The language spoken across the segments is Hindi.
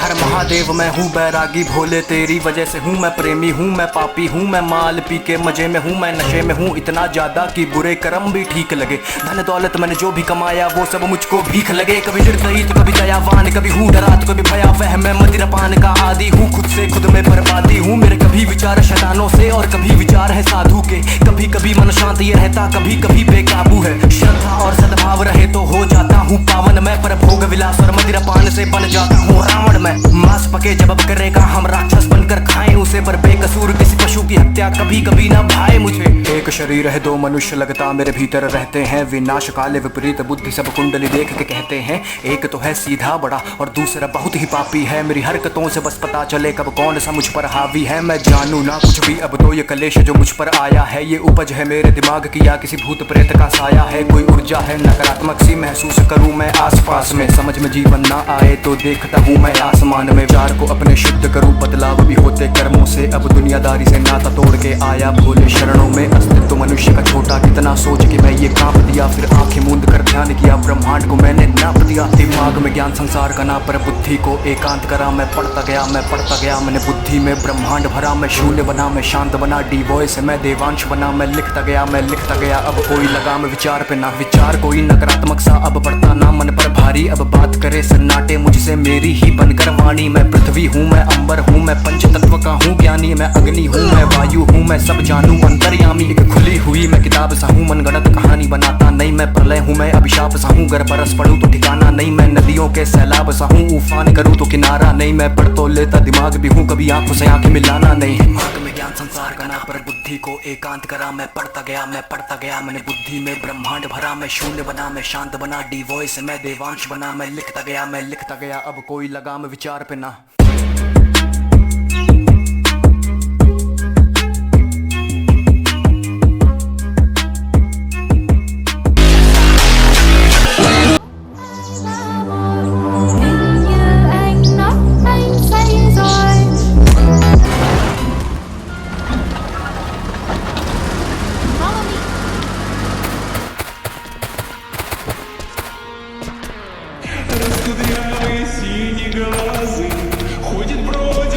हर महादेव मैं हूँ बैरागी भोले तेरी वजह से हूँ मैं प्रेमी हूँ मैं पापी हूँ मैं माल पी के मजे में हूँ मैं नशे में हूँ इतना ज्यादा कि बुरे कर्म भी ठीक लगे। धन दौलत मैंने जो भी कमाया वो सब मुझको भीख लगे। कभी निर्दयी तो कभी दयावान कभी हूँ डरा तो कभी भयावह मैं मदिरापान का आदि हूँ खुद से खुद में बर्बादी हूँ। मेरे कभी विचार शैतानों से और कभी विचार है साधु के। कभी कभी मन शांत ये रहता कभी कभी बेकाबू है। श्रद्धा और सद्भाव रहे तो हो जाता हूँ पावन मैं पर भोग विलास और मदिरापान से बन जाता हूँ रावण मैं। मांस पके जब करेगा हम राक्षस बनकर खाएं उसे पर बेकसूर किसी पशु की हत्या कभी कभी ना भाए मुझे। एक शरीर है दो मनुष्य लगता मेरे भीतर रहते हैं विनाश काले विपरीत बुद्धि सब कुंडली देख के कहते हैं। एक तो है सीधा बड़ा और दूसरा बहुत ही पापी है। मेरी हरकतों से बस पता चले कब कौन सा मुझ पर हावी है। मैं जानू ना कुछ भी अब तो ये कलेश जो मुझ पर आया है ये उपज है मेरे दिमाग की या किसी भूत प्रेत का साया है। कोई ऊर्जा है नकारात्मक सी महसूस करूँ मैं आसपास में समझ में जीवन ना आए तो देखता हूँ मैं आसमान में। विचार को अपने शुद्ध करूँ बदलाव भी होते कर्मों से अब दुनियादारी से नाता तोड़ के आया भोले शरणों में। अस्तित्व मनुष्य का छोटा कितना सोच के मैं ये कांप दिया फिर आंखें मूंद कर ध्यान किया ब्रह्मांड को मैंने नाप दिया। दिमाग में ज्ञान संसार का ना पर बुद्धि को एकांत करा मैं पढ़ता गया मैंने बुद्धि में ब्रह्मांड भरा। मैं शून्य बना मैं शांत बना डी वॉइस मैं देवांश बना मैं लिखता गया अब कोई लगाम विचार पे ना विचार कोई नकारात्मक सा अब पड़ता ना मन पर भारी। अब बात करे सन्नाटे मुझसे मेरी ही बनकर वाणी। मैं पृथ्वी हूँ मैं अंबर हूँ मैं पंच तत्व का हूँ ज्ञानी। मैं अग्नि हूँ मैं वायु हूँ मैं सब जानू अंतर्यामी। एक खुली हुई मैं किताब सा हूँ मनगढ़ंत कहानी बनाता नहीं। मैं प्रलय हूँ मैं अभिशाप सा हूँ गर बरस पड़ूं तो ठिकाना नहीं। मैं नदियों के सैलाब सा हूँ उफान करूँ तो किनारा नहीं। मैं पढ़ तो लेता दिमाग भी हूँ कभी आंखों से आंखें मिलाना नहीं। दिमाग में ज्ञान संसार का ना पर बुद्धि को एकांत करा मैं पढ़ता गया मैंने बुद्धि में ब्रह्मांड भरा। मैं शून्य बना मैं शांत बना डी वॉइस मैं देवांश बना मैं लिखता गया अब कोई लगाम विचार पे ना।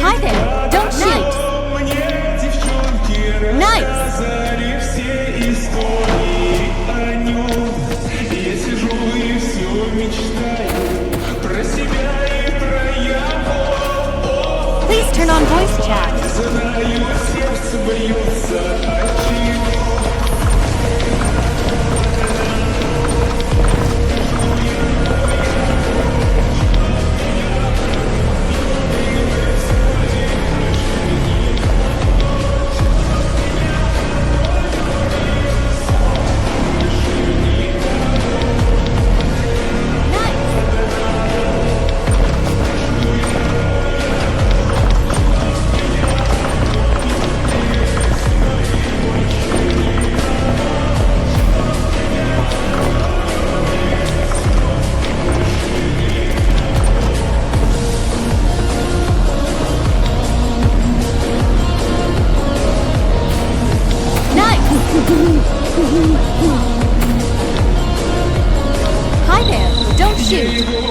Hi there, don't shoot. Nice. Please turn on voice chat. Hi there, don't shoot.